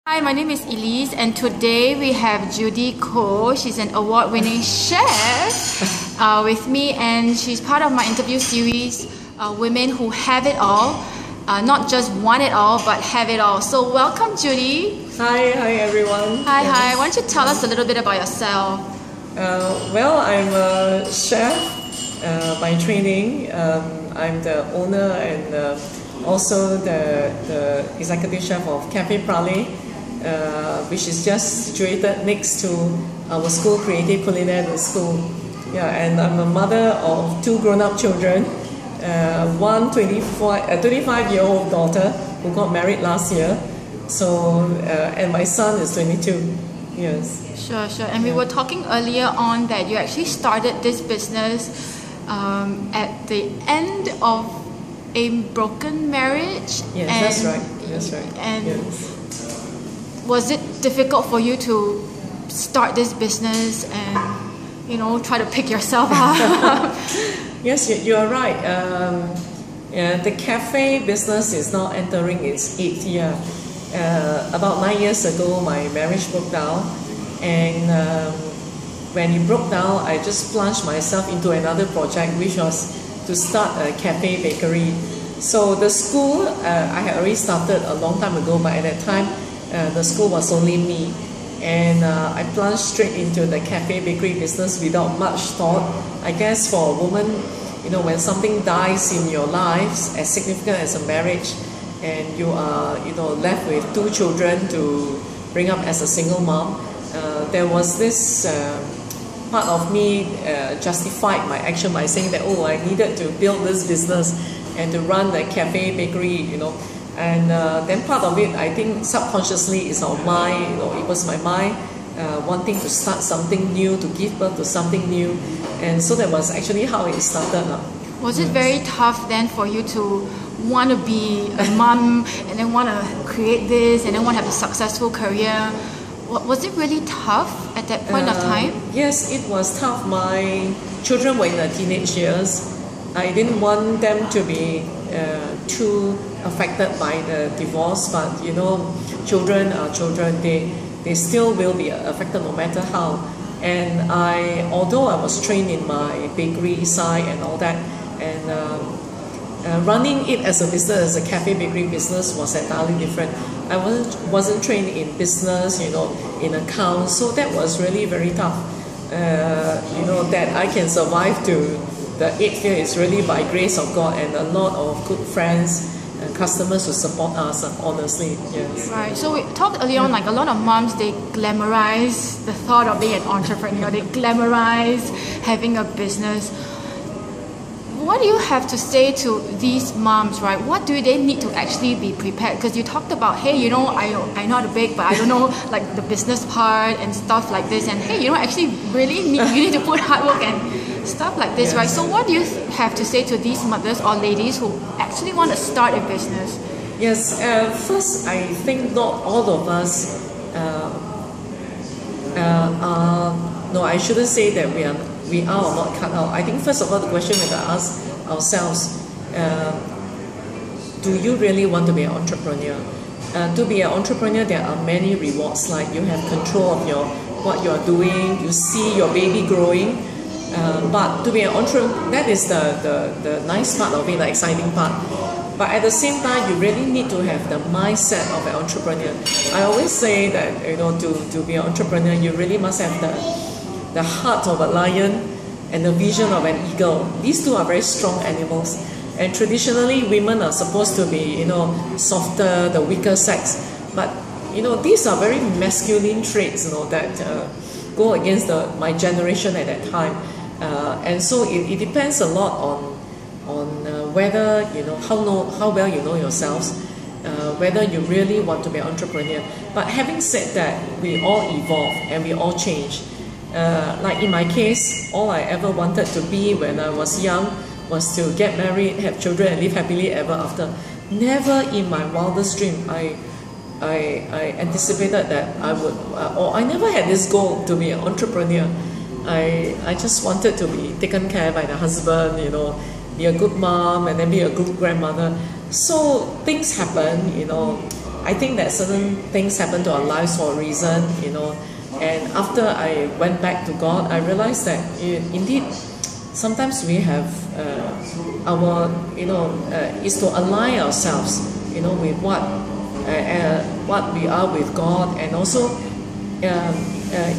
Hi, my name is Elise, and today we have Judy Ko. She's an award-winning chef with me, and she's part of my interview series, Women Who Have It All. Not just want it all, but have it all. So welcome, Judy. Hi everyone. Hi. Why don't you tell us a little bit about yourself? Well, I'm a chef by training. I'm the owner and also the executive chef of Cafe Prale, which is just situated next to our school, Creative Culinary School. Yeah, and I'm a mother of two grown-up children. One 25-year-old daughter who got married last year. So, and my son is 22. Yes. Sure. And we were talking earlier on that you actually started this business at the end of a broken marriage. Yes, that's right. And yes. Was it difficult for you to start this business and, try to pick yourself up? Yes, you are right. The cafe business is now entering its 8th year. About 9 years ago, my marriage broke down, and when it broke down, I just plunged myself into another project, which was to start a cafe bakery. So the school, I had already started a long time ago, but at that time, the school was only me. And I plunged straight into the cafe bakery business without much thought. I guess for a woman, when something dies in your lives, as significant as a marriage, and you are, left with two children to bring up as a single mom, there was this part of me justified my action by saying that, I needed to build this business and to run the cafe bakery, And then part of it, I think subconsciously is our mind, it was my mind wanting to start something new, to give birth to something new. And so that was actually how it started. Was it very tough then for you to want to be a mom and then want to create this and then want to have a successful career? Was it really tough at that point of time? Yes, it was tough. My children were in their teenage years. I didn't want them to be too affected by the divorce, but children are children. They still will be affected no matter how. And although I was trained in my bakery side and all that, and running it as a business, as a cafe bakery business, was entirely different. I wasn't trained in business, in accounts, so that was really very tough. That I can survive to the 8th year is really by grace of God and a lot of good friends and customers who support us, honestly. Yes. Right. So we talked earlier on, like a lot of moms, they glamorize the thought of being an entrepreneur. They glamorize having a business. What do you have to say to these moms, right? What do they need to actually be prepared? Because you talked about, hey, I know how to bake, but I don't know like the business part and stuff like this. And hey, actually really you need to put hard work and stuff like this, right? So what do you have to say to these mothers or ladies who actually want to start a business? Yes, first I think not all of us no, I shouldn't say that we are or not cut out. I think first of all the question we have to ask ourselves, do you really want to be an entrepreneur? To be an entrepreneur, there are many rewards, like you have control of what you are doing, you see your baby growing. But to be an entrepreneur, that is the nice part of it, the exciting part. But at the same time, you really need to have the mindset of an entrepreneur. I always say that to be an entrepreneur, you really must have the heart of a lion and the vision of an eagle. These two are very strong animals. And traditionally, women are supposed to be softer, the weaker sex. But these are very masculine traits that go against my generation at that time. And so it depends a lot on whether how well you know yourselves, whether you really want to be an entrepreneur. But having said that, we all evolve and we all change. Like in my case, all I ever wanted to be when I was young was to get married, have children, and live happily ever after. Never in my wildest dream I anticipated that I would, or I never had this goal to be an entrepreneur. I just wanted to be taken care by the husband, be a good mom and then be a good grandmother. So things happen, I think that certain things happen to our lives for a reason, you know. And after I went back to God, I realized that indeed, sometimes we have is to align ourselves, you know, with what we are with God. And also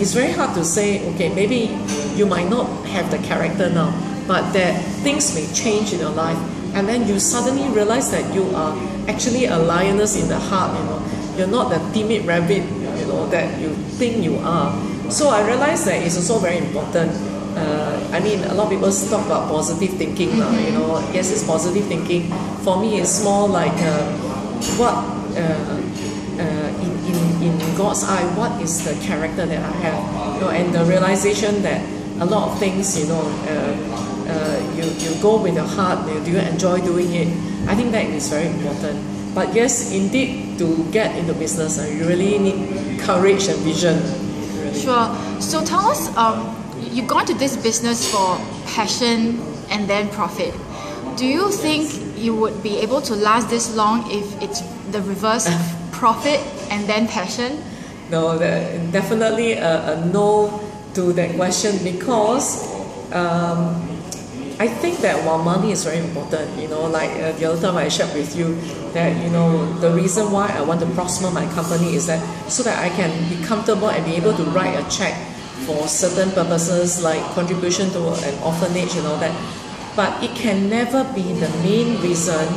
it's very hard to say, okay, maybe you might not have the character now, but that things may change in your life, and then you suddenly realize that you are actually a lioness in the heart, you know. You're not the timid rabbit, you know, that you think you are. So I realized that it's also very important. I mean, a lot of people talk about positive thinking now, you know. Yes, it's positive thinking. For me, it's more like in God's eye, what is the character that I have, you know, and the realization that a lot of things, you know, you go with your heart. Do you enjoy doing it? I think that is very important. But yes, indeed, to get into business, you really need courage and vision. Really. Sure. So tell us, you've gone to this business for passion and then profit. Do you think you would be able to last this long if it's the reverse of profit and then passion? No, definitely a no to that question, because I think that while money is very important, you know, like the other time I shared with you that, you know, the reason why I want to prosper my company is that so that I can be comfortable and be able to write a check for certain purposes like contribution to an orphanage and all that. But it can never be the main reason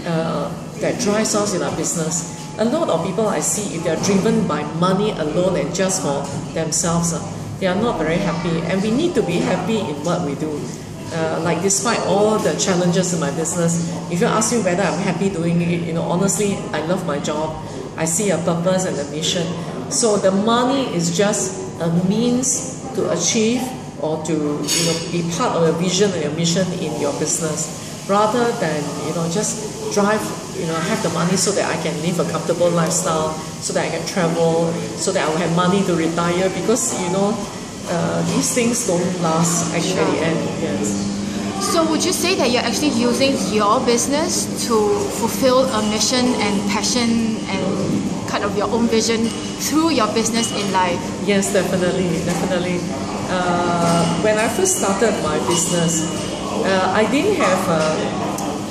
that drives us in our business. A lot of people I see, if they are driven by money alone and just for themselves, they are not very happy. And we need to be happy in what we do. Like despite all the challenges in my business, if you ask me whether I'm happy doing it, you know, honestly, I love my job. I see a purpose and a mission. So the money is just a means to achieve or to, you know, be part of your vision and your mission in your business, rather than, you know, just drive, you know, have the money so that I can live a comfortable lifestyle, so that I can travel, so that I will have money to retire, because, you know, these things don't last actually at the end. Yes. So would you say that you're actually using your business to fulfill a mission and passion and kind of your own vision through your business in life? Yes, definitely. When I first started my business, I didn't have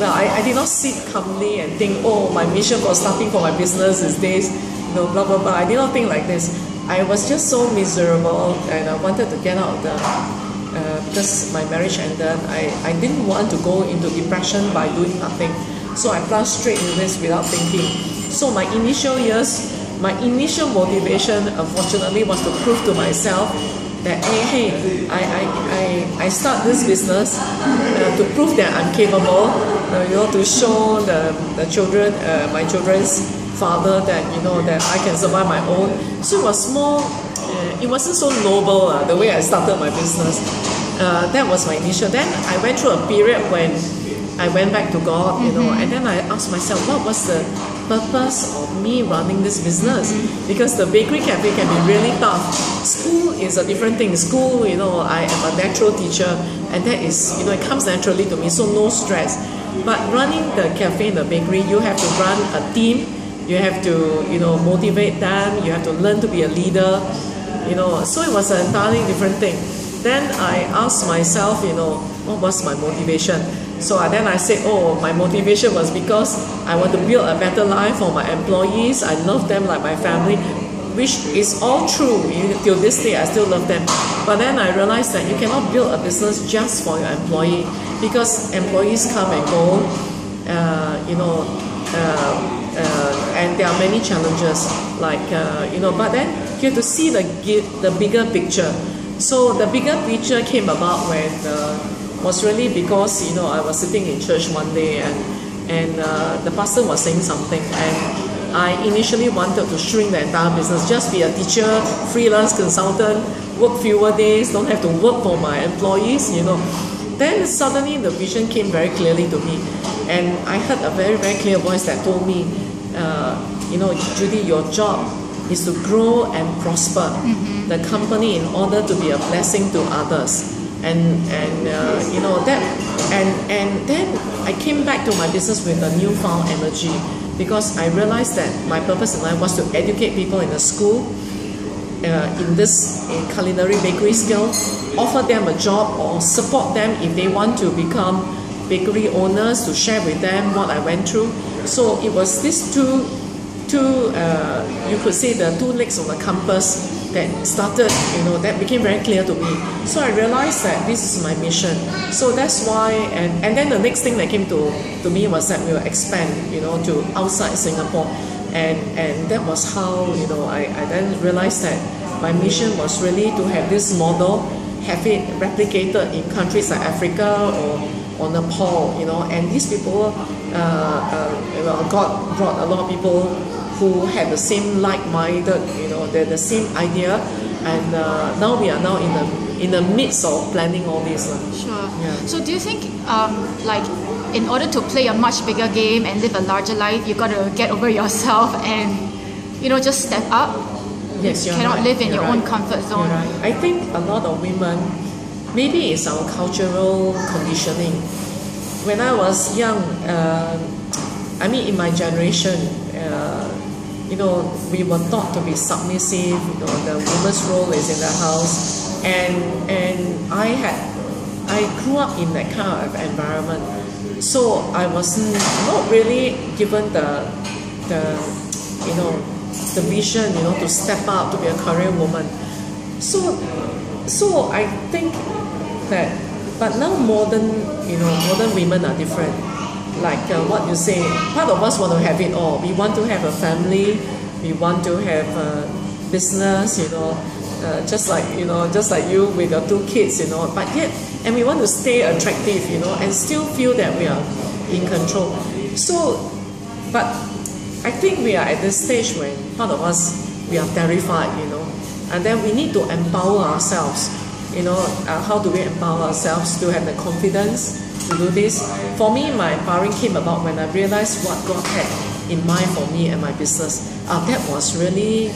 I did not sit calmly and think, oh, my mission for starting for my business is this, you know, blah blah blah. I did not think like this. I was just so miserable, and I wanted to get out of the because my marriage ended. I didn't want to go into depression by doing nothing, so I plunged straight into this without thinking. So my initial years, my initial motivation, unfortunately, was to prove to myself that hey, I start this business to prove that I'm capable, you know, to show the children, my children's father, that, you know, that I can survive my own. So it was more, it wasn't so noble the way I started my business. That was my initial. Then I went through a period when I went back to God, you know, and then I asked myself, what was the purpose of me running this business? Because the bakery cafe can be really tough. School is a different thing. School, you know, I am a natural teacher, and that is, you know, it comes naturally to me, so no stress. But running the cafe and the bakery, you have to run a team. You have to, you know, motivate them. You have to learn to be a leader, you know. So it was an entirely different thing. Then I asked myself, you know, what was my motivation? So then I said, oh, my motivation was because I want to build a better life for my employees. I love them like my family, which is all true. Till this day, I still love them. But then I realized that you cannot build a business just for your employee, because employees come and go, you know, and there are many challenges, like, you know, but then you have to see the bigger picture. So the bigger picture came about when was really because, you know, I was sitting in church one day, and the pastor was saying something, and I initially wanted to shrink the entire business, just be a teacher, freelance consultant, work fewer days, don't have to work for my employees, you know. Then suddenly the vision came very clearly to me, and I heard a very, very clear voice that told me, you know, Judy, your job is to grow and prosper the company in order to be a blessing to others. And you know that, and then I came back to my business with a newfound energy, because I realized that my purpose in life was to educate people in the school, in culinary bakery skill, offer them a job or support them if they want to become bakery owners, to share with them what I went through. So it was these two you could say the two legs of the compass that started, that became very clear to me. So I realized that this is my mission. So that's why, and then the next thing that came to me was that we will expand, to outside Singapore. And that was how, I then realized that my mission was really to have this model, have it replicated in countries like Africa or Nepal, and these people, God brought a lot of people who had the same like-minded, the same idea, and now we are now in the midst of planning all this. Sure. Yeah. So do you think, like, in order to play a much bigger game and live a larger life, you got to get over yourself and, just step up? Yes, you you're cannot right. live in You're your right. own comfort zone. You're right. I think a lot of women, maybe it's our cultural conditioning. When I was young, in my generation, we were taught to be submissive. The woman's role is in the house, and I grew up in that kind of environment. So I was not really given the vision, to step up, to be a career woman. So I think that, but now modern women are different. Like what you say, part of us want to have it all. We want to have a family, we want to have a business, just like you with your 2 kids, but yet, and we want to stay attractive, and still feel that we are in control. So, but I think we are at this stage when part of us, we are terrified, and then we need to empower ourselves. How do we empower ourselves to have the confidence to do this? For me, my empowering came about when I realized what God had in mind for me and my business. That was really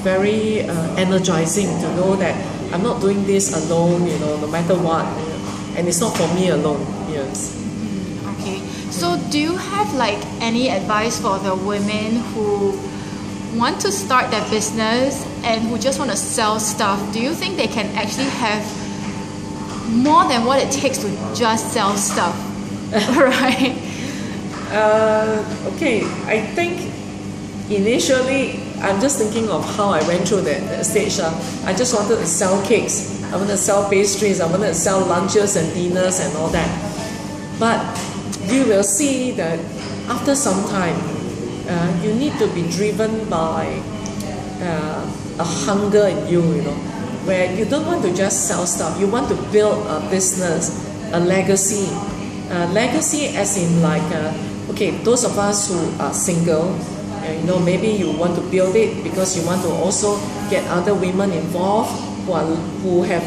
very energizing to know that I'm not doing this alone, no matter what, and it's not for me alone. Yes. Okay. So do you have like any advice for the women who want to start their business and who just want to sell stuff? Do you think they can actually have more than what it takes to just sell stuff? Right? Okay, I think initially I'm just thinking of how I went through that stage. I just wanted to sell cakes, I wanted to sell pastries, I wanted to sell lunches and dinners and all that. But you will see that after some time, you need to be driven by a hunger in you, where you don't want to just sell stuff, you want to build a business, a legacy. Legacy as in like, okay, those of us who are single, maybe you want to build it because you want to also get other women involved who have,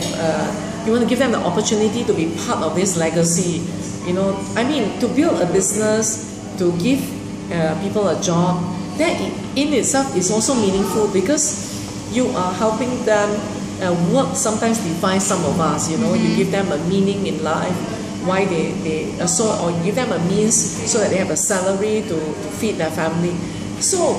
you want to give them the opportunity to be part of this legacy. To build a business, to give people a job, that in itself is also meaningful because you are helping them. Work sometimes defines some of us, you give them a meaning in life, why or give them a means so that they have a salary to feed their family. So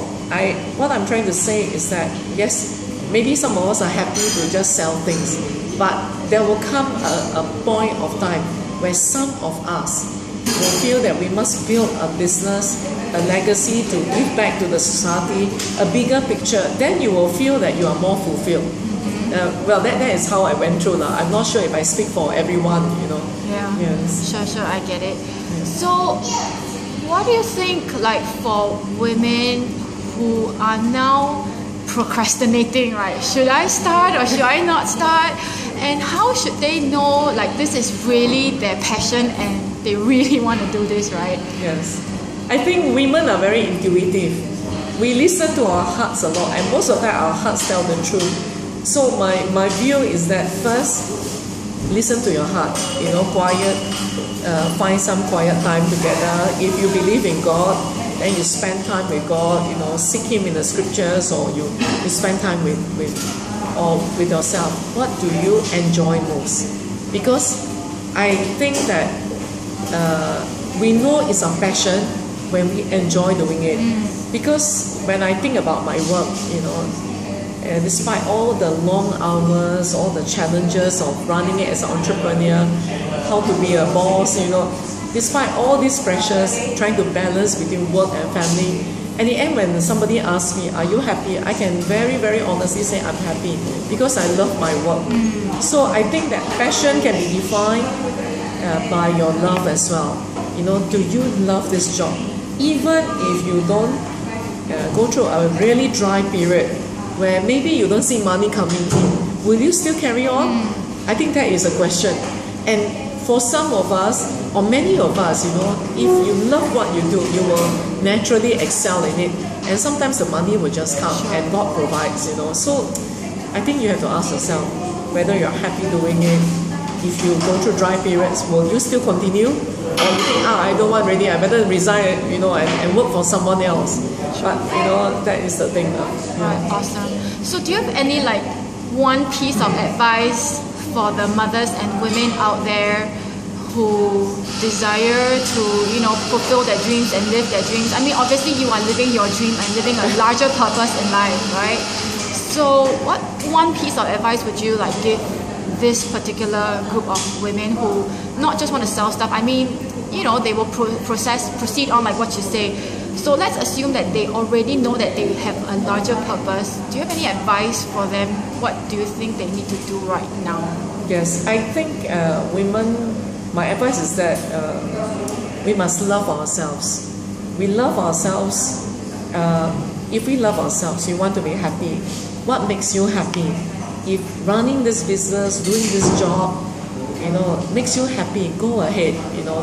what I'm trying to say is that yes, maybe some of us are happy to just sell things, but there will come a point of time where some of us will feel that we must build a business, a legacy to give back to the society, a bigger picture. Then you will feel that you are more fulfilled. That is how I went through now. I'm not sure if I speak for everyone, Yeah. Yes. Sure, I get it. So, what do you think, like, for women who are now procrastinating, right? Should I start or should I not start? And how should they know, like, this is really their passion and they really want to do this, right? Yes. I think women are very intuitive. We listen to our hearts a lot, and most of the time our hearts tell the truth. So my view is that first, listen to your heart, quiet, find some quiet time together. If you believe in God, then you spend time with God, seek Him in the scriptures, or you spend time with yourself. What do you enjoy most? Because I think that we know it's our passion, when we enjoy doing it. Because when I think about my work, and despite all the long hours, all the challenges of running it as an entrepreneur, how to be a boss, despite all these pressures, trying to balance between work and family, at the end when somebody asks me, are you happy? I can very, very honestly say I'm happy because I love my work. So I think that passion can be defined by your love as well. Do you love this job? Even if you don't go through a really dry period where maybe you don't see money coming in, will you still carry on? I think that is a question. And for some of us, or many of us, if you love what you do, you will naturally excel in it. And sometimes the money will just come and God provides, So I think you have to ask yourself whether you're happy doing it. If you go through dry periods, will you still continue? Or you think, I don't want really, I better resign, and work for someone else. But, that is the thing. Right, awesome. So do you have any one piece of advice for the mothers and women out there who desire to, fulfill their dreams and live their dreams? I mean, obviously you are living your dream and living a larger purpose in life, right? So what one piece of advice would you give this particular group of women who not just want to sell stuff? I mean, they will proceed on like what you say. So let's assume that they already know that they have a larger purpose. Do you have any advice for them? What do you think they need to do right now? Yes, I think women, my advice is that we must love ourselves. We love ourselves. If we love ourselves, we want to be happy. What makes you happy? If running this business, doing this job, makes you happy, go ahead.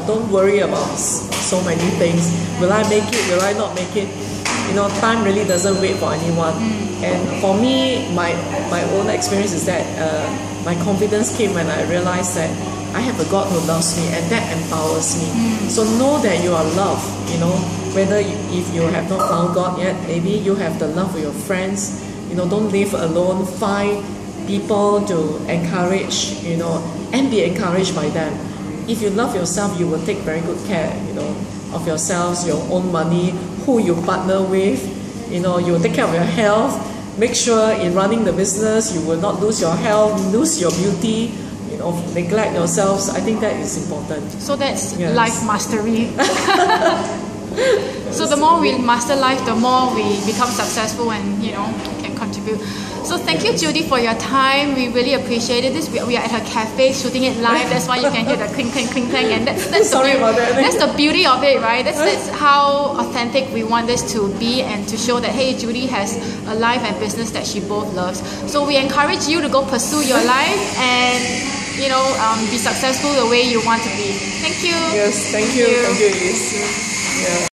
Don't worry about so many things. Will I make it? Will I not make it? Time really doesn't wait for anyone. And for me, my own experience is that my confidence came when I realized that I have a God who loves me, and that empowers me. So know that you are loved. Whether if you have not found God yet, maybe you have the love of your friends. Don't live alone. Find people to encourage, and be encouraged by them. If you love yourself, you will take very good care, of yourselves, your own money, who you partner with. You will take care of your health. Make sure in running the business, you will not lose your health, lose your beauty, neglect yourselves. I think that is important. So that's life mastery. So the more we master life, the more we become successful and, can contribute. So thank you, Judy, for your time. We really appreciated this. We are at her cafe shooting it live. That's why you can hear the clink, clink, clink, clink. And that's Sorry about that. That's the beauty of it, right? That's how authentic we want this to be, and to show that, hey, Judy has a life and business that she both loves. So we encourage you to go pursue your life and, be successful the way you want to be. Thank you. Yes, thank you. Thank you, Liz. Yeah.